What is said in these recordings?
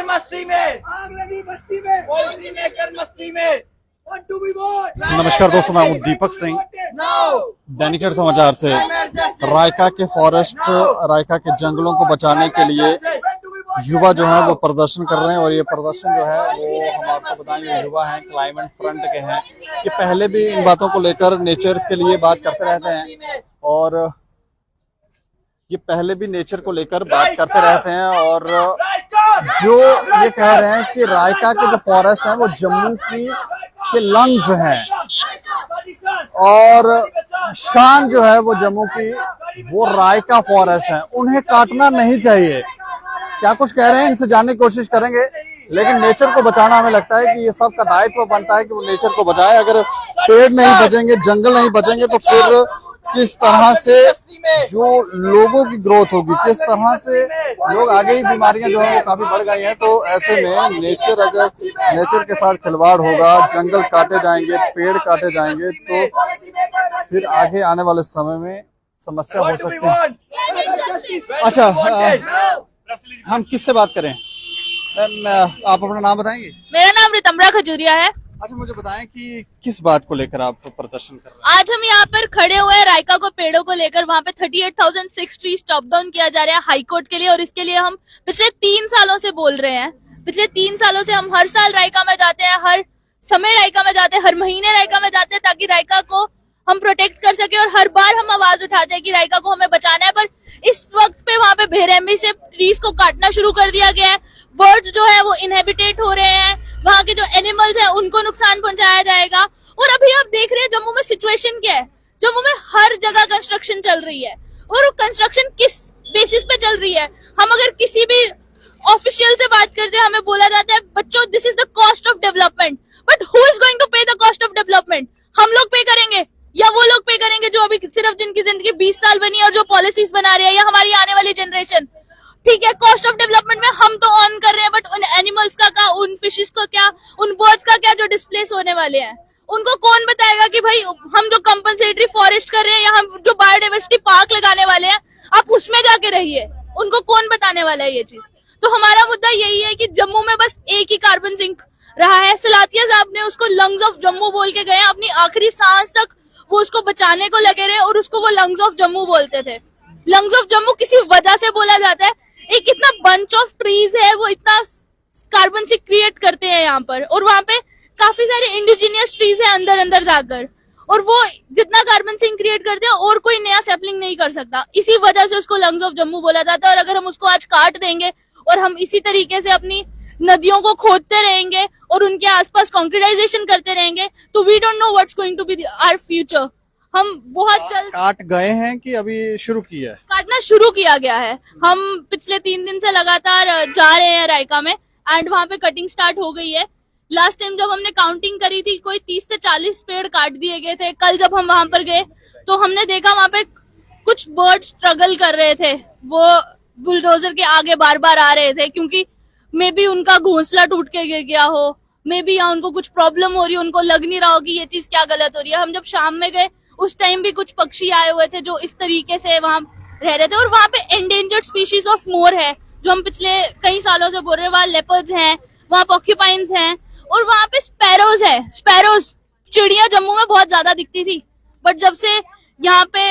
मस्ती में, आग लगी बस्ती में, पॉलिसी मेकर मस्ती में। नमस्कार दोस्तों, मैं हूं दीपक सिंह, दैनिक समाचार से। रायका के रायका के जंगलों को बचाने के लिए युवा जो है वो प्रदर्शन कर रहे हैं। और ये प्रदर्शन जो है वो हम आपको बताएंगे, युवा हैं, क्लाइमेट फ्रंट के हैं। ये पहले भी इन बातों को लेकर, नेचर के लिए बात करते रहते हैं और ये पहले भी नेचर को लेकर बात करते रहते हैं। और जो ये कह रहे हैं कि रायका के जो फॉरेस्ट हैं वो जम्मू के लंग्स हैं और शान जो है वो जम्मू की वो रायका फॉरेस्ट है, उन्हें काटना नहीं चाहिए। क्या कुछ कह रहे हैं, इनसे जानने की कोशिश करेंगे। लेकिन नेचर को बचाना, हमें लगता है कि ये सबका दायित्व बनता है कि वो नेचर को बचाए। अगर पेड़ नहीं बचेंगे, जंगल नहीं बचेंगे तो फिर किस तरह से जो लोगों की ग्रोथ होगी, किस तरह से लोग आगे ही बीमारियां जो है वो काफी बढ़ गई हैं। तो ऐसे में नेचर के साथ खिलवाड़ होगा, जंगल काटे जाएंगे, पेड़ काटे जाएंगे तो फिर आगे आने वाले समय में समस्या हो सकती है। अच्छा, हम किससे बात करें? आप अपना नाम बताएंगे? मेरा नाम रितम्बरा खजूरिया है। अच्छा, मुझे बताएं कि किस बात को लेकर आप प्रदर्शन कर रहे हैं? आज हम यहाँ पर खड़े हुए हैं रायका को पेड़ों को लेकर। वहाँ पे 38,006 ट्री स्टॉप डाउन किया जा रहा है हाई कोर्ट के लिए, और इसके लिए हम पिछले 3 सालों से बोल रहे हैं। पिछले 3 सालों से हम हर साल रायका में जाते हैं, हर समय रायका में जाते हैं, हर महीने रायका में जाते हैं, ताकि रायका को हम प्रोटेक्ट कर सके। और हर बार हम आवाज उठाते हैं कि रायका को हमें बचाना है, पर इस वक्त पे वहाँ पे बेरहमी से ट्रीज को काटना शुरू कर दिया गया है। बर्ड्स जो है वो इनहेबिटेट हो रहे हैं, वहाँ के जो एनिमल्स हैं उनको नुकसान पहुंचाया जाएगा। और अभी आप देख रहे हैं जम्मू में सिचुएशन क्या है। जम्मू में हर जगह कंस्ट्रक्शन चल रही है, और वो कंस्ट्रक्शन किस बेसिस पे चल रही है? हम अगर किसी भी ऑफिशियल से बात करते हैं, हमें बोला जाता है बच्चों this is the cost of development, but who is going to pay the cost of development? हम लोग पे करेंगे या वो लोग पे करेंगे जो अभी सिर्फ जिनकी जिंदगी 20 साल बनी है और जो पॉलिसीज बना रही है, या हमारी आने वाली जनरेशन? ठीक है, कॉस्ट ऑफ डेवलपमेंट में हम तो ऑन कर रहे हैं, बट उन एनिमल्स का क्या, उन फिशेस का क्या, उन बर्ड्स का क्या जो डिस्प्लेस होने वाले हैं? उनको कौन बताएगा कि भाई हम जो कंपनसेटरी फॉरेस्ट कर रहे हैं या हम जो बायोडाइवर्सिटी पार्क लगाने वाले हैं आप उसमें जाके रहिए? उनको कौन बताने वाला है ये चीज? तो हमारा मुद्दा यही है कि जम्मू में बस एक ही कार्बन सिंक रहा है। सलातिया साहब ने उसको लंग्स ऑफ जम्मू बोल के गए, अपनी आखिरी सांस तक वो उसको बचाने को लगे रहे और उसको वो लंग्स ऑफ जम्मू बोलते थे। लंग्स ऑफ जम्मू किसी वजह से बोला जाता है। एक इतना बंच ऑफ ट्रीज है, वो इतना कार्बन सिंक क्रिएट करते हैं यहाँ पर, और वहाँ पे काफी सारे इंडिजिनियस ट्रीज है अंदर जाकर, और वो जितना कार्बन सिंक क्रिएट करते हैं और कोई नया सैपलिंग नहीं कर सकता। इसी वजह से उसको लंग्स ऑफ जम्मू बोला जाता है। और अगर हम उसको आज काट देंगे और हम इसी तरीके से अपनी नदियों को खोदते रहेंगे और उनके आसपास कॉन्क्रीटाइजेशन करते रहेंगे, तो we don't know what's going to be our future. हम बहुत जल्द काट गए हैं कि अभी शुरू किया है? काटना शुरू किया गया है। हम पिछले 3 दिन से लगातार जा रहे हैं रायका में, एंड वहाँ पे कटिंग स्टार्ट हो गई है। लास्ट टाइम जब हमने काउंटिंग करी थी, कोई 30 से 40 पेड़ काट दिए गए थे। कल जब हम वहां पर गए तो हमने देखा वहां पे कुछ बर्ड स्ट्रगल कर रहे थे, वो बुलडोजर के आगे बार बार आ रहे थे, क्योंकि मे बी उनका घोंसला टूट के गिर गया हो, मे बी यहाँ उनको कुछ प्रॉब्लम हो रही है, उनको लग नहीं रहा हो कि ये चीज क्या गलत हो रही है। हम जब शाम में गए उस टाइम भी कुछ पक्षी आए हुए थे जो इस तरीके से वहां रह रहे थे। और वहां पे एंडेंजर्ड स्पीशीज ऑफ मोर है, जो हम पिछले कई सालों से बोल रहे हैं। वहां लेपर्ड्स हैं, वहां पॉक्यूपाइंस हैं, और वहां पे स्पैरोज है। स्पैरोज चिड़िया जम्मू में बहुत ज्यादा दिखती थी, बट जब से यहाँ पे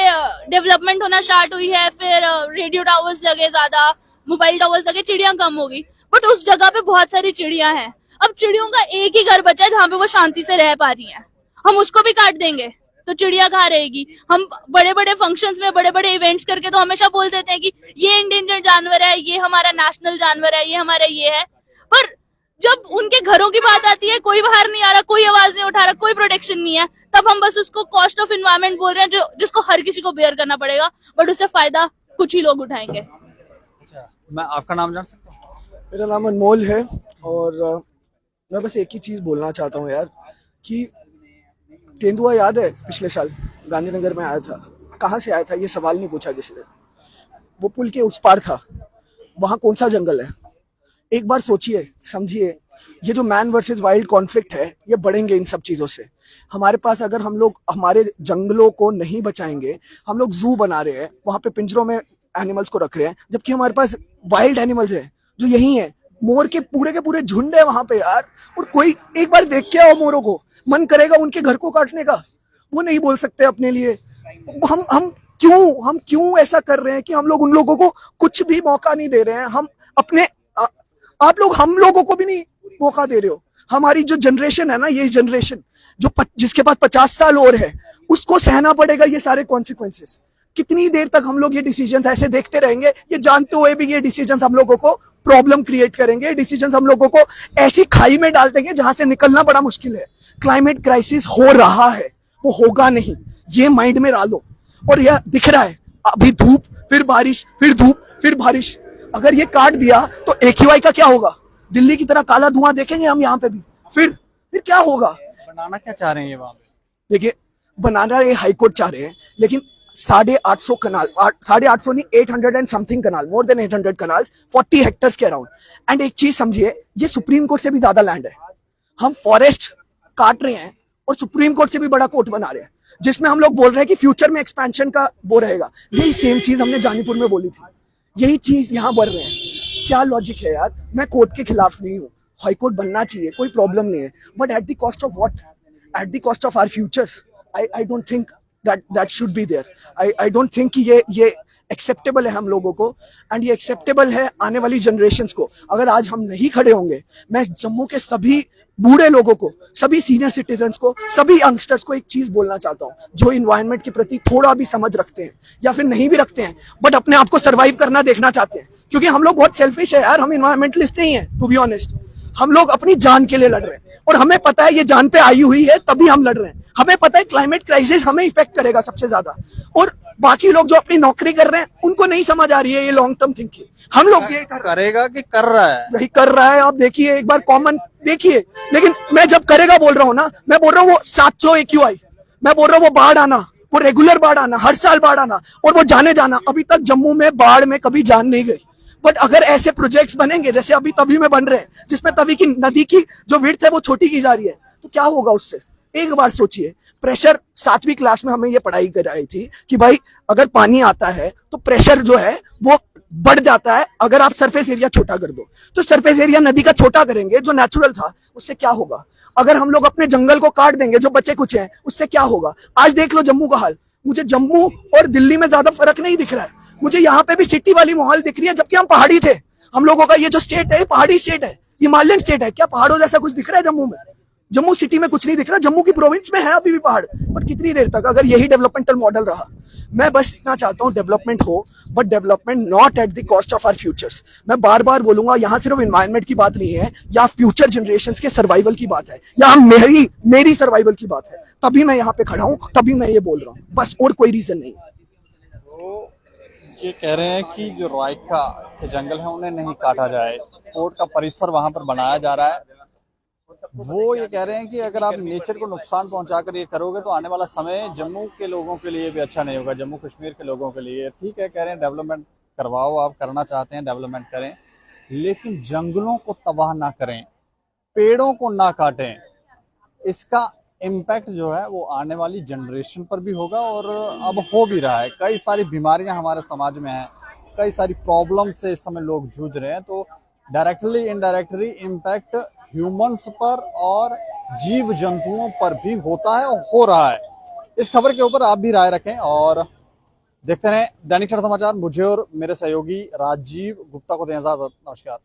डेवलपमेंट होना स्टार्ट हुई है, फिर रेडियो टावर्स लगे, ज्यादा मोबाइल टावर्स लगे, चिड़िया कम हो गई। बट उस जगह पे बहुत सारी चिड़िया हैं। अब चिड़ियों का एक ही घर बचा है जहाँ पे वो शांति से रह पा रही हैं। हम उसको भी काट देंगे तो चिड़िया कहाँ रहेगी? हम बड़े बड़े फंक्शंस में, बड़े बड़े इवेंट्स करके तो हमेशा बोल देते हैं कि ये इंडेंजर्ड जानवर है, ये हमारा नेशनल जानवर है, ये हमारा ये है। पर जब उनके घरों की बात आती है, कोई बाहर नहीं आ रहा, कोई आवाज नहीं उठा रहा, कोई प्रोटेक्शन नहीं है, तब हम बस उसको कॉस्ट ऑफ एनवायरनमेंट बोल रहे हैं, जिसको हर किसी को बेयर करना पड़ेगा, बट उससे फायदा कुछ ही लोग उठाएंगे। अच्छा, मैं आपका नाम जान सकता हूँ? मेरा नाम अनमोल है, और मैं बस एक ही चीज बोलना चाहता हूँ यार, कि तेंदुआ याद है पिछले साल गांधीनगर में आया था? कहाँ से आया था ये सवाल नहीं पूछा किसी ने। वो पुल के उस पार था, वहां कौन सा जंगल है? एक बार सोचिए, समझिए, ये जो मैन वर्सेस वाइल्ड कॉन्फ्लिक्ट है, ये बढ़ेंगे इन सब चीजों से। हमारे पास अगर हम लोग हमारे जंगलों को नहीं बचाएंगे, हम लोग जू बना रहे हैं, वहां पे पिंजरों में एनिमल्स को रख रहे हैं, जबकि हमारे पास वाइल्ड एनिमल्स है जो यही है, मोर के पूरे झुंड है वहां पे यार, और कोई एक बार देख के आओ मोरों को, मन करेगा उनके घर को काटने का, वो नहीं बोल सकते अपने लिए। हम क्यों ऐसा कर रहे हैं कि हम लोग उन लोगों को कुछ भी मौका नहीं दे रहे हैं। हम अपने आप लोग हम लोगों को भी नहीं मौका दे रहे हो। हमारी जो जनरेशन है ना, ये जनरेशन जो जिसके पास 50 साल और है, उसको सहना पड़ेगा ये सारे कॉन्सिक्वेंसेस। कितनी देर तक हम लोग ये डिसीजन ऐसे देखते रहेंगे, ये जानते हुए भी ये डिसीजन हम लोगों को प्रॉब्लम क्रिएट करेंगे, डिसीजन हम लोगों को ऐसी खाई में डाल देंगे जहां से निकलना बड़ा मुश्किल है। क्लाइमेट क्राइसिस हो रहा है, वो होगा नहीं, ये माइंड में डालो। और यह दिख रहा है, अभी धूप, फिर बारिश, फिर धूप, फिर बारिश। अगर ये काट दिया तो AQI का क्या होगा? दिल्ली की तरह काला धुआं देखेंगे हम यहाँ पे भी। फिर क्या होगा? बनाना क्या चाह रहे हैं ये वहां पे? देखिए, बनाना ये हाईकोर्ट चाह रहे हैं, लेकिन 850 कनाल, 850 नहीं, 800 and something kanal, more than 800 kanal, 40 hectares के अराउंड। एंड एक चीज समझिए, ये सुप्रीम कोर्ट से भी ज्यादा लैंड है। हम फॉरेस्ट काट रहे हैं और सुप्रीम कोर्ट से भी बड़ा कोर्ट बना रहे हैं, जिसमें हम लोग बोल रहे हैं कि फ्यूचर में एक्सपेंशन का वो रहेगा। यही सेम चीज हमने जानीपुर में बोली थी, यही चीज यहाँ बढ़ रहे हैं। क्या लॉजिक है यार? मैं कोर्ट के खिलाफ नहीं हूँ, हाईकोर्ट बनना चाहिए, कोई प्रॉब्लम नहीं है, but at the cost of what? At the cost of our futures. I don't think that should be there. I don't think कि ये एक्सेप्टेबल है हम लोगों को, एंड ये एक्सेप्टेबल है आने वाली जनरेशंस को। अगर आज हम नहीं खड़े होंगे, मैं जम्मू के सभी बूढ़े लोगों को, सभी सीनियर सिटीजन्स को, सभी यंगस्टर्स को एक चीज बोलना चाहता हूँ, जो इन्वायरमेंट के प्रति थोड़ा भी समझ रखते हैं या फिर नहीं भी रखते हैं, बट अपने आप को सर्वाइव करना देखना चाहते हैं। क्योंकि हम लोग बहुत सेल्फिश है यार, हम इन्वायरमेंटलिस्ट नहीं है, टू बी ऑनेस्ट। हम लोग अपनी जान के लिए लड़ रहे हैं, और हमें पता है ये जान पे आई हुई है, तभी हम लड़ रहे हैं। हमें पता है क्लाइमेट क्राइसिस हमें इफेक्ट करेगा सबसे ज्यादा, और बाकी लोग जो अपनी नौकरी कर रहे हैं उनको नहीं समझ आ रही है ये लॉन्ग टर्म थिंकिंग। हम लोग ये करेगा कि कर रहा है? वही कर रहा है। आप देखिए, एक बार कॉमन देखिए। लेकिन मैं जब करेगा बोल रहा हूँ ना, मैं बोल रहा हूँ वो 700 AQI, मैं बोल रहा हूँ वो बाढ़ आना, वो रेगुलर बाढ़ आना, हर साल बाढ़ आना, और वो जाने जाना। अभी तक जम्मू में बाढ़ में कभी जान नहीं गई, बट अगर ऐसे प्रोजेक्ट्स बनेंगे जैसे अभी तवी में बन रहे हैं, जिसमें तवी की नदी की जो विड्थ है वो छोटी की जा रही है, तो क्या होगा उससे? एक बार सोचिए। प्रेशर 7वीं क्लास में हमें ये पढ़ाई कराई थी कि भाई अगर पानी आता है तो प्रेशर जो है वो बढ़ जाता है अगर आप सरफेस एरिया छोटा कर दो। तो सरफेस एरिया नदी का छोटा करेंगे जो नेचुरल था, उससे क्या होगा? अगर हम लोग अपने जंगल को काट देंगे जो बचे कुछ हैं, उससे क्या होगा? आज देख लो जम्मू का हाल। मुझे जम्मू और दिल्ली में ज्यादा फर्क नहीं दिख रहा है, मुझे यहाँ पे भी सिटी वाली माहौल दिख रही है, जबकि हम पहाड़ी थे। हम लोगों का ये जो स्टेट है पहाड़ी स्टेट है, हिमालयन स्टेट है। क्या पहाड़ों जैसा कुछ दिख रहा है जम्मू में? जम्मू सिटी में कुछ नहीं दिख रहा। जम्मू की प्रोविंस में है अभी भी पहाड़, पर कितनी देर तक? अगर यही डेवलपमेंटल मॉडल रहा। मैं बस इतना चाहता हूँ डेवलपमेंट हो, but development not at the cost of our futures. मैं बार बार बोलूंगा, यहाँ सिर्फ एनवायरनमेंट की बात नहीं है, या फ्यूचर जनरेशंस के सर्वाइवल की बात है, या मेरी सर्वाइवल की बात है। तभी मैं यहाँ पे खड़ा हूँ, तभी मैं ये बोल रहा हूँ, बस और कोई रीजन नहीं। तो ये कह रहे हैं कि जो रायका के जंगल है उन्हें नहीं काटा जाए, कोर्ट का परिसर वहां पर बनाया जा रहा है। वो ये कह रहे हैं कि अगर आप नेचर को नुकसान पहुंचाकर ये करोगे तो आने वाला समय जम्मू के लोगों के लिए भी अच्छा नहीं होगा, जम्मू कश्मीर के लोगों के लिए। ठीक है, कह रहे हैं डेवलपमेंट करवाओ, आप करना चाहते हैं डेवलपमेंट करें, लेकिन जंगलों को तबाह ना करें, पेड़ों को ना काटें। इसका इम्पैक्ट जो है वो आने वाली जनरेशन पर भी होगा, और अब हो भी रहा है। कई सारी बीमारियां हमारे समाज में हैं, कई सारी प्रॉब्लम से इस समय लोग जूझ रहे हैं। तो डायरेक्टली इनडायरेक्टली इम्पैक्ट ह्यूमंस पर और जीव जंतुओं पर भी होता है और हो रहा है। इस खबर के ऊपर आप भी राय रखें और देखते रहें दैनिक क्षण समाचार। मुझे और मेरे सहयोगी राजीव गुप्ता को दें इजाजत। नमस्कार।